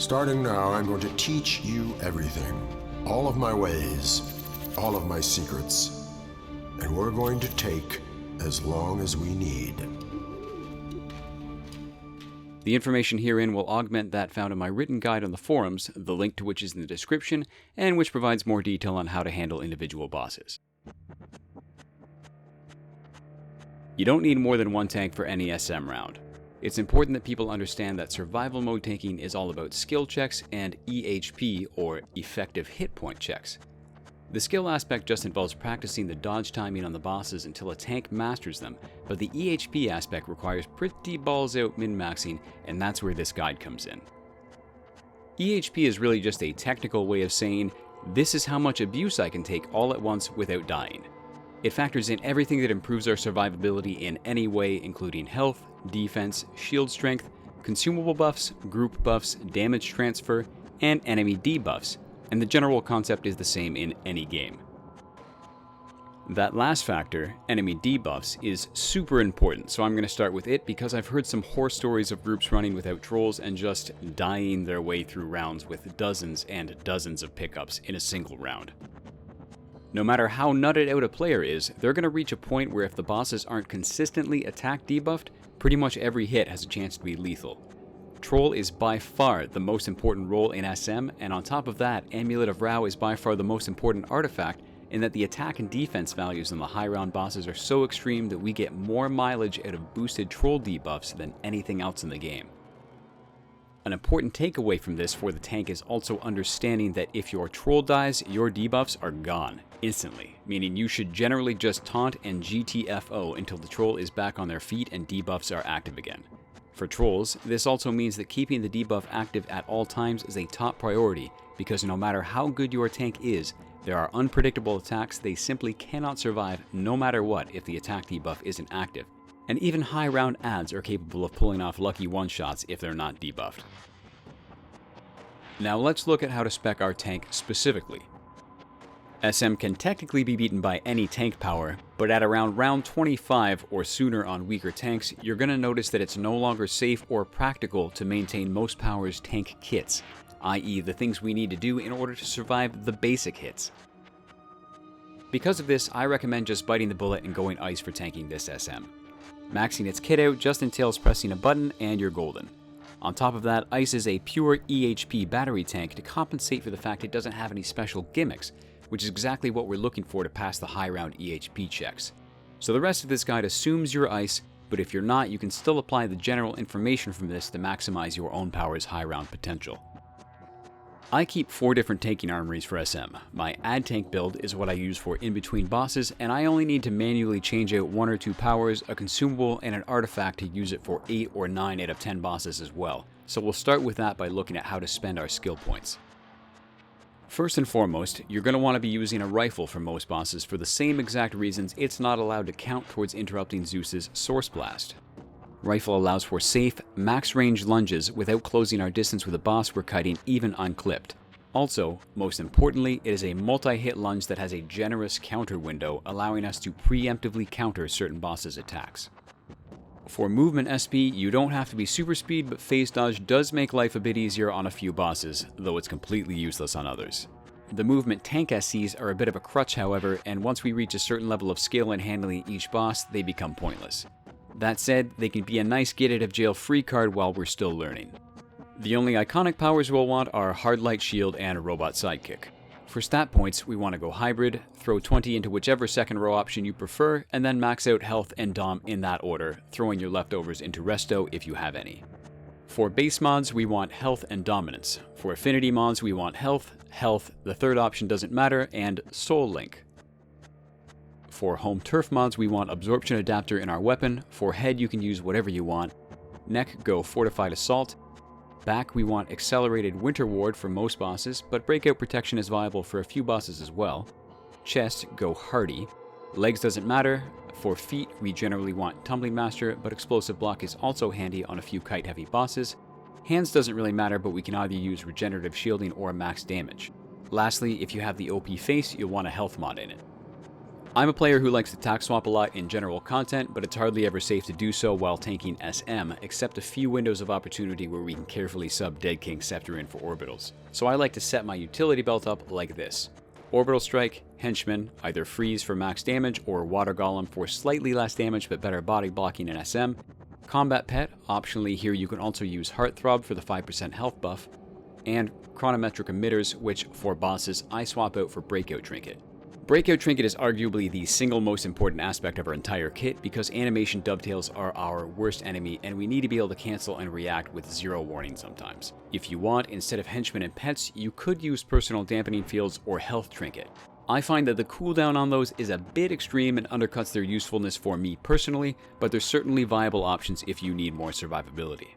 Starting now, I'm going to teach you everything. All of my ways, all of my secrets. And we're going to take as long as we need. The information herein will augment that found in my written guide on the forums, the link to which is in the description, and which provides more detail on how to handle individual bosses. You don't need more than one tank for any SM round. It's important that people understand that survival mode tanking is all about skill checks and EHP, or effective hit point checks. The skill aspect just involves practicing the dodge timing on the bosses until a tank masters them, but the EHP aspect requires pretty balls out min-maxing, and that's where this guide comes in. EHP is really just a technical way of saying, this is how much abuse I can take all at once without dying. It factors in everything that improves our survivability in any way, including health, defense, shield strength, consumable buffs, group buffs, damage transfer, and enemy debuffs, and the general concept is the same in any game. That last factor, enemy debuffs, is super important, so I'm going to start with it because I've heard some horror stories of groups running without trolls and just dying their way through rounds with dozens and dozens of pickups in a single round. No matter how nutted out a player is, they're going to reach a point where if the bosses aren't consistently attack debuffed, pretty much every hit has a chance to be lethal. Troll is by far the most important role in SM, and on top of that, Amulet of Ra is by far the most important artifact in that the attack and defense values on the high round bosses are so extreme that we get more mileage out of boosted troll debuffs than anything else in the game. An important takeaway from this for the tank is also understanding that if your troll dies, your debuffs are gone instantly, meaning you should generally just taunt and GTFO until the troll is back on their feet and debuffs are active again. For trolls, this also means that keeping the debuff active at all times is a top priority, because no matter how good your tank is, there are unpredictable attacks they simply cannot survive no matter what if the attack debuff isn't active. And even high round adds are capable of pulling off lucky one-shots if they're not debuffed. Now let's look at how to spec our tank specifically. SM can technically be beaten by any tank power, but at around round 25 or sooner on weaker tanks, you're going to notice that it's no longer safe or practical to maintain most power's tank kits, i.e. the things we need to do in order to survive the basic hits. Because of this, I recommend just biting the bullet and going ice for tanking this SM. Maxing its kit out just entails pressing a button and you're golden. On top of that, ice is a pure EHP battery tank to compensate for the fact it doesn't have any special gimmicks, which is exactly what we're looking for to pass the high round EHP checks. So the rest of this guide assumes you're ice, but if you're not, you can still apply the general information from this to maximize your own power's high round potential. I keep 4 different tanking armories for SM. My add tank build is what I use for in-between bosses, and I only need to manually change out 1 or 2 powers, a consumable, and an artifact to use it for 8 or 9 out of 10 bosses as well. So we'll start with that by looking at how to spend our skill points. First and foremost, you're going to want to be using a rifle for most bosses for the same exact reasons it's not allowed to count towards interrupting Zeus's Source Blast. Rifle allows for safe, max-range lunges without closing our distance with a boss we're kiting even unclipped. Also, most importantly, it is a multi-hit lunge that has a generous counter window, allowing us to preemptively counter certain bosses' attacks. For movement SP, you don't have to be super speed, but phase dodge does make life a bit easier on a few bosses, though it's completely useless on others. The movement tank SCs are a bit of a crutch, however, and once we reach a certain level of skill in handling each boss, they become pointless. That said, they can be a nice get out of jail free card while we're still learning. The only iconic powers we'll want are Hard Light Shield and Robot Sidekick. For stat points, we want to go hybrid, throw 20 into whichever second row option you prefer, and then max out health and dom in that order, throwing your leftovers into resto if you have any. For base mods, we want health and dominance. For affinity mods, we want health, the third option doesn't matter, and Soul Link. For home turf mods, we want absorption adapter in our weapon. For head, you can use whatever you want. Neck, go fortified assault. Back, we want accelerated winter ward for most bosses, but breakout protection is viable for a few bosses as well. Chest, go hardy. Legs doesn't matter. For feet, we generally want tumbling master, but explosive block is also handy on a few kite heavy bosses. Hands doesn't really matter, but we can either use regenerative shielding or max damage. Lastly, if you have the OP face, you'll want a health mod in it. I'm a player who likes to attack swap a lot in general content, but it's hardly ever safe to do so while tanking SM, except a few windows of opportunity where we can carefully sub Dead King Scepter in for orbitals. So I like to set my utility belt up like this. Orbital Strike, Henchman, either Freeze for max damage or Water Golem for slightly less damage but better body blocking in SM. Combat Pet, optionally here you can also use Heartthrob for the 5% health buff. And Chronometric Emitters, which for bosses I swap out for Breakout Trinket. Breakout Trinket is arguably the single most important aspect of our entire kit because animation dovetails are our worst enemy and we need to be able to cancel and react with 0 warning sometimes. If you want, instead of henchmen and pets, you could use personal dampening fields or health trinket. I find that the cooldown on those is a bit extreme and undercuts their usefulness for me personally, but they're certainly viable options if you need more survivability.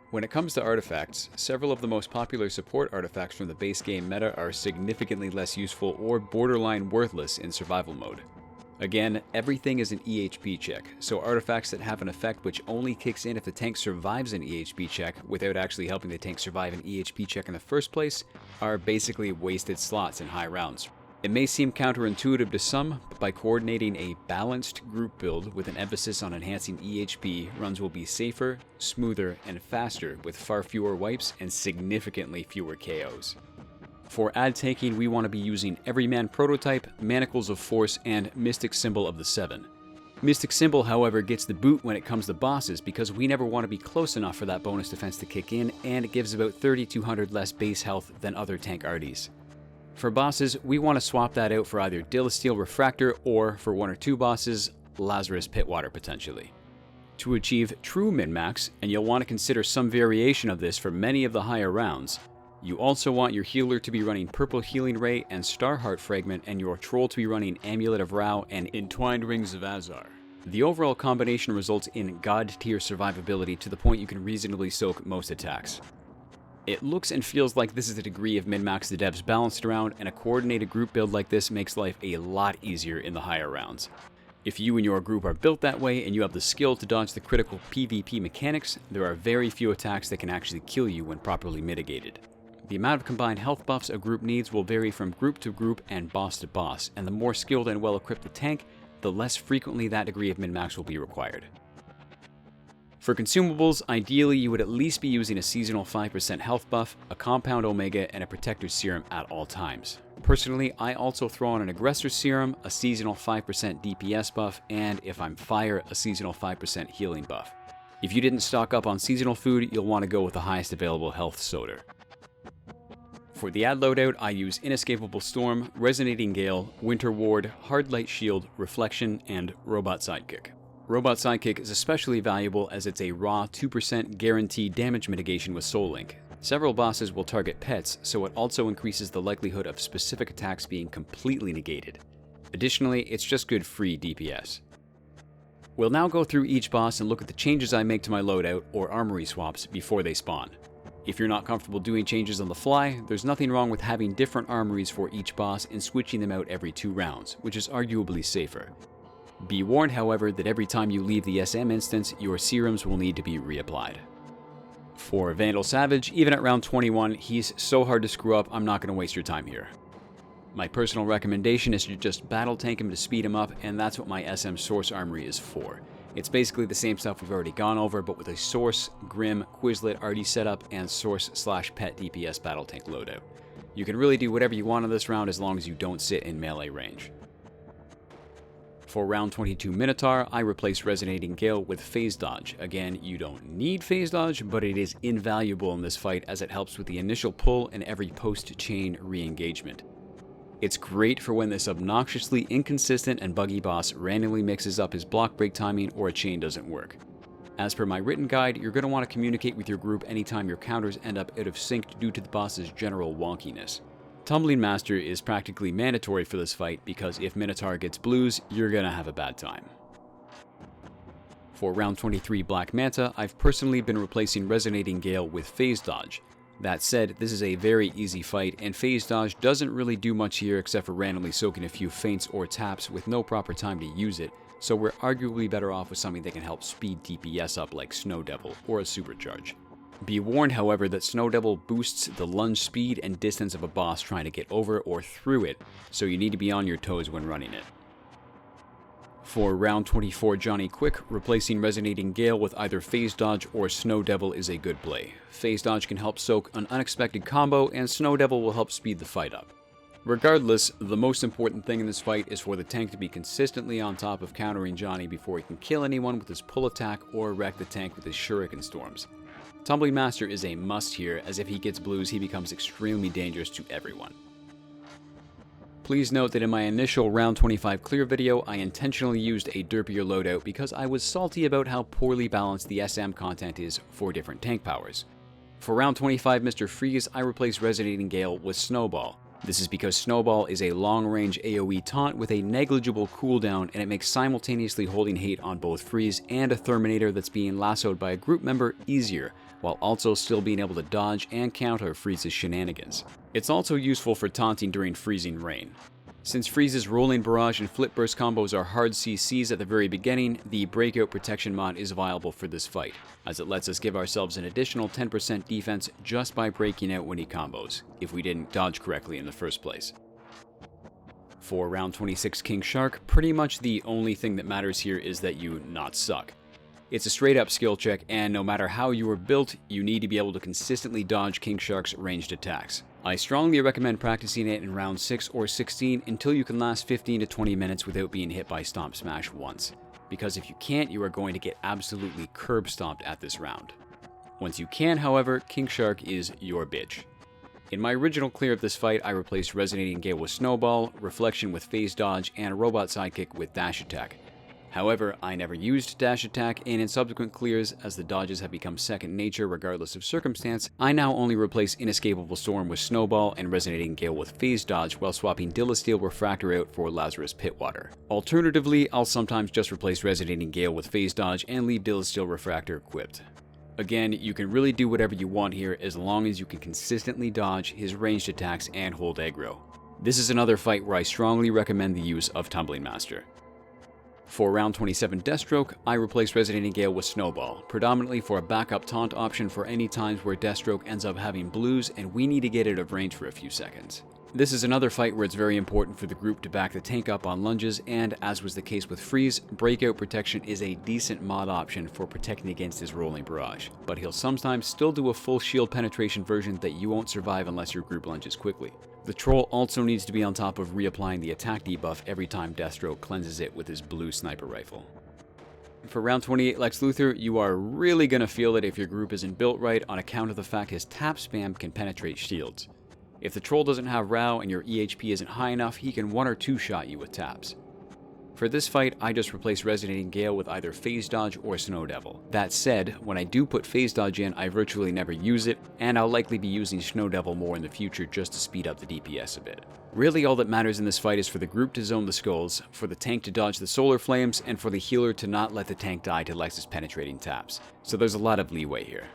When it comes to artifacts, several of the most popular support artifacts from the base game meta are significantly less useful or borderline worthless in survival mode. Again, everything is an EHP check, so artifacts that have an effect which only kicks in if the tank survives an EHP check without actually helping the tank survive an EHP check in the first place are basically wasted slots in high rounds. It may seem counterintuitive to some, but by coordinating a balanced group build with an emphasis on enhancing EHP, runs will be safer, smoother, and faster with far fewer wipes and significantly fewer KOs. For ad tanking, we want to be using Everyman Prototype, Manacles of Force, and Mystic Symbol of the Seven. Mystic Symbol, however, gets the boot when it comes to bosses because we never want to be close enough for that bonus defense to kick in, and it gives about 3,200 less base health than other tank arties. For bosses, we want to swap that out for either Dilasteel Refractor or, for 1 or 2 bosses, Lazarus Pitwater potentially. To achieve true min-max, and you'll want to consider some variation of this for many of the higher rounds, you also want your healer to be running Purple Healing Ray and Starheart Fragment and your troll to be running Amulet of Ra and Entwined Rings of Azar. The overall combination results in god-tier survivability to the point you can reasonably soak most attacks. It looks and feels like this is the degree of min-max the devs balanced around, and a coordinated group build like this makes life a lot easier in the higher rounds. If you and your group are built that way and you have the skill to dodge the critical PvP mechanics, there are very few attacks that can actually kill you when properly mitigated. The amount of combined health buffs a group needs will vary from group to group and boss to boss, and the more skilled and well-equipped the tank, the less frequently that degree of min-max will be required. For consumables, ideally you would at least be using a seasonal 5% health buff, a compound omega, and a protector serum at all times. Personally, I also throw on an aggressor serum, a seasonal 5% DPS buff, and if I'm fire, a seasonal 5% healing buff. If you didn't stock up on seasonal food, you'll want to go with the highest available health soda. For the ad loadout, I use Inescapable Storm, Resonating Gale, Winter Ward, Hard Light Shield, Reflection, and Robot Sidekick. Robot Sidekick is especially valuable as it's a raw 2% guaranteed damage mitigation with Soul Link. Several bosses will target pets, so it also increases the likelihood of specific attacks being completely negated. Additionally, it's just good free DPS. We'll now go through each boss and look at the changes I make to my loadout or armory swaps before they spawn. If you're not comfortable doing changes on the fly, there's nothing wrong with having different armories for each boss and switching them out every 2 rounds, which is arguably safer. Be warned, however, that every time you leave the SM instance, your serums will need to be reapplied. For Vandal Savage, even at round 21, he's so hard to screw up, I'm not going to waste your time here. My personal recommendation is to just battle tank him to speed him up, and that's what my SM Source Armory is for. It's basically the same stuff we've already gone over, but with a Source, Grim, Quizlet, RD setup, and Source/Pet DPS battle tank loadout. You can really do whatever you want on this round as long as you don't sit in melee range. For round 22 Minotaur, I replace Resonating Gale with Phase Dodge. Again, you don't need Phase Dodge, but it is invaluable in this fight as it helps with the initial pull and every post-chain re-engagement. It's great for when this obnoxiously inconsistent and buggy boss randomly mixes up his block break timing or a chain doesn't work. As per my written guide, you're going to want to communicate with your group anytime your counters end up out of sync due to the boss's general wonkiness. Tumbling Master is practically mandatory for this fight because if Minotaur gets blues, you're gonna have a bad time. For round 23 Black Manta, I've personally been replacing Resonating Gale with Phase Dodge. That said, this is a very easy fight, and Phase Dodge doesn't really do much here except for randomly soaking a few feints or taps with no proper time to use it, so we're arguably better off with something that can help speed DPS up like Snow Devil or a Supercharge. Be warned, however, that Snow Devil boosts the lunge speed and distance of a boss trying to get over or through it, so you need to be on your toes when running it. For round 24 Johnny Quick, replacing Resonating Gale with either Phase Dodge or Snow Devil is a good play. Phase Dodge can help soak an unexpected combo, and Snow Devil will help speed the fight up. Regardless, the most important thing in this fight is for the tank to be consistently on top of countering Johnny before he can kill anyone with his pull attack or wreck the tank with his Shuriken Storms. Tumbling Master is a must here, as if he gets blues he becomes extremely dangerous to everyone. Please note that in my initial round 25 clear video, I intentionally used a derpier loadout because I was salty about how poorly balanced the SM content is for different tank powers. For round 25 Mr. Freeze, I replaced Resonating Gale with Snowball. This is because Snowball is a long-range AoE taunt with a negligible cooldown, and it makes simultaneously holding hate on both Freeze and a Terminator that's being lassoed by a group member easier, while also still being able to dodge and counter Freeze's shenanigans. It's also useful for taunting during freezing rain. Since Freeze's Rolling Barrage and Flip Burst combos are hard CCs at the very beginning, the Breakout Protection mod is viable for this fight, as it lets us give ourselves an additional 10% defense just by breaking out when he combos, if we didn't dodge correctly in the first place. For round 26 King Shark, pretty much the only thing that matters here is that you not suck. It's a straight up skill check, and no matter how you are built, you need to be able to consistently dodge King Shark's ranged attacks. I strongly recommend practicing it in round 6 or 16 until you can last 15 to 20 minutes without being hit by Stomp Smash once, because if you can't, you are going to get absolutely curb stomped at this round. Once you can, however, King Shark is your bitch. In my original clear of this fight, I replaced Resonating Gale with Snowball, Reflection with Phase Dodge, and Robot Sidekick with Dash Attack. However, I never used Dash Attack, and in subsequent clears, as the dodges have become second nature regardless of circumstance, I now only replace Inescapable Storm with Snowball and Resonating Gale with Phase Dodge while swapping Dilasteel Refractor out for Lazarus Pitwater. Alternatively, I'll sometimes just replace Resonating Gale with Phase Dodge and leave Dilasteel Refractor equipped. Again, you can really do whatever you want here as long as you can consistently dodge his ranged attacks and hold aggro. This is another fight where I strongly recommend the use of Tumbling Master. For round 27 Deathstroke, I replaced Resonating Gale with Snowball, predominantly for a backup taunt option for any times where Deathstroke ends up having blues and we need to get out of range for a few seconds. This is another fight where it's very important for the group to back the tank up on lunges, and as was the case with Freeze, Breakout Protection is a decent mod option for protecting against his Rolling Barrage, but he'll sometimes still do a full shield penetration version that you won't survive unless your group lunges quickly. The Troll also needs to be on top of reapplying the attack debuff every time Deathstroke cleanses it with his blue sniper rifle. For round 28 Lex Luthor, you are really gonna feel it if your group isn't built right on account of the fact his tap spam can penetrate shields. If the Troll doesn't have Row and your EHP isn't high enough, he can 1 or 2 shot you with taps. For this fight, I just replaced Resonating Gale with either Phase Dodge or Snow Devil. That said, when I do put Phase Dodge in, I virtually never use it, and I'll likely be using Snow Devil more in the future just to speed up the DPS a bit. Really all that matters in this fight is for the group to zone the skulls, for the tank to dodge the solar flames, and for the healer to not let the tank die to Lex's penetrating taps. So there's a lot of leeway here.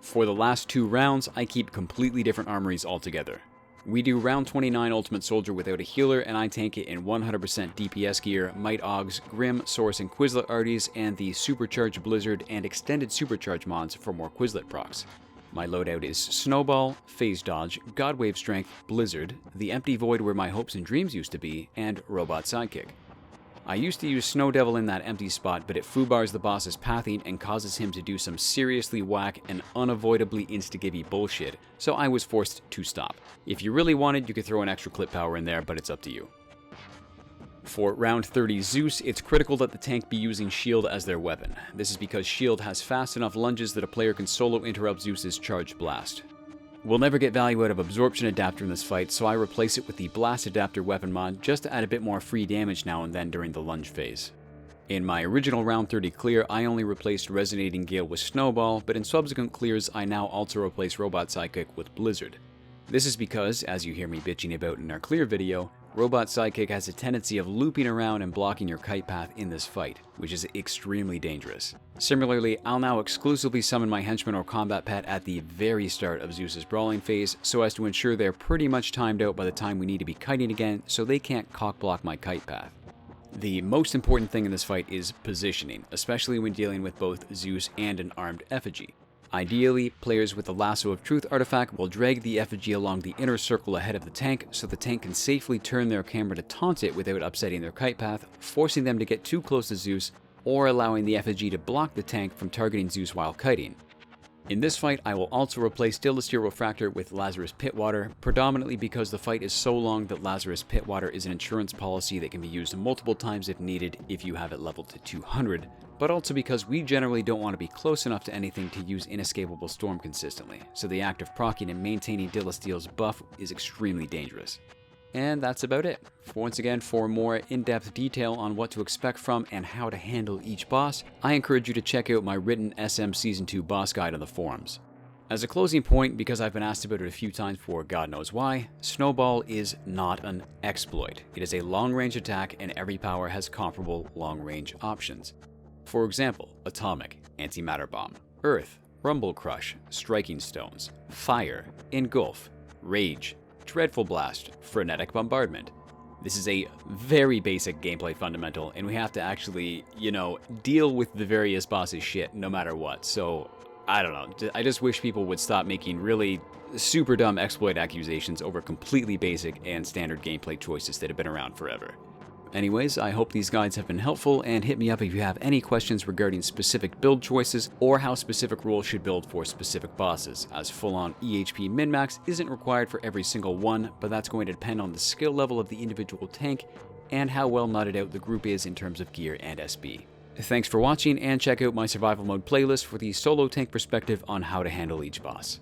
For the last 2 rounds, I keep completely different armories altogether. We do round 29 Ultimate Soldier without a healer, and I tank it in 100% DPS gear, Might Augs, Grim, Source, and Quizlet arties, and the Supercharged Blizzard and Extended Supercharge mods for more Quizlet procs. My loadout is Snowball, Phase Dodge, Godwave Strength, Blizzard, the Empty Void where my hopes and dreams used to be, and Robot Sidekick. I used to use Snow Devil in that empty spot, but it foobars the boss's pathing and causes him to do some seriously whack and unavoidably insta-gibby bullshit, so I was forced to stop. If you really wanted, you could throw an extra clip power in there, but it's up to you. For round 30 Zeus, it's critical that the tank be using shield as their weapon. This is because shield has fast enough lunges that a player can solo interrupt Zeus's charged blast. We'll never get value out of Absorption Adapter in this fight, so I replace it with the Blast Adapter weapon mod just to add a bit more free damage now and then during the lunge phase. In my original round 30 clear, I only replaced Resonating Gale with Snowball, but in subsequent clears I now also replace Robot Sidekick with Blizzard. This is because, as you hear me bitching about in our clear video, Robot Sidekick has a tendency of looping around and blocking your kite path in this fight, which is extremely dangerous. Similarly, I'll now exclusively summon my henchman or combat pet at the very start of Zeus's brawling phase, so as to ensure they're pretty much timed out by the time we need to be kiting again, so they can't cock-block my kite path. The most important thing in this fight is positioning, especially when dealing with both Zeus and an armed effigy. Ideally, players with the Lasso of Truth artifact will drag the effigy along the inner circle ahead of the tank so the tank can safely turn their camera to taunt it without upsetting their kite path, forcing them to get too close to Zeus, or allowing the effigy to block the tank from targeting Zeus while kiting. In this fight, I will also replace Dilasteel Refractor with Lazarus Pitwater, predominantly because the fight is so long that Lazarus Pitwater is an insurance policy that can be used multiple times if needed if you have it leveled to 200, but also because we generally don't want to be close enough to anything to use Inescapable Storm consistently, so the act of proccing and maintaining Dilasteel's buff is extremely dangerous. And that's about it. Once again, for more in-depth detail on what to expect from and how to handle each boss, I encourage you to check out my written SM Season 2 boss guide on the forums. As a closing point, because I've been asked about it a few times for God knows why, Snowball is not an exploit. It is a long-range attack and every power has comparable long-range options. For example, Atomic, Antimatter Bomb, Earth, Rumble Crush, Striking Stones, Fire, Engulf, Rage, Dreadful Blast, Frenetic Bombardment. This is a very basic gameplay fundamental, and we have to actually, deal with the various bosses' shit no matter what. So, I don't know. I just wish people would stop making really super dumb exploit accusations over completely basic and standard gameplay choices that have been around forever. Anyways, I hope these guides have been helpful, and hit me up if you have any questions regarding specific build choices or how specific roles should build for specific bosses, as full-on EHP min-max isn't required for every single one, but that's going to depend on the skill level of the individual tank and how well knotted out the group is in terms of gear and SB. Thanks for watching, and check out my survival mode playlist for the solo tank perspective on how to handle each boss.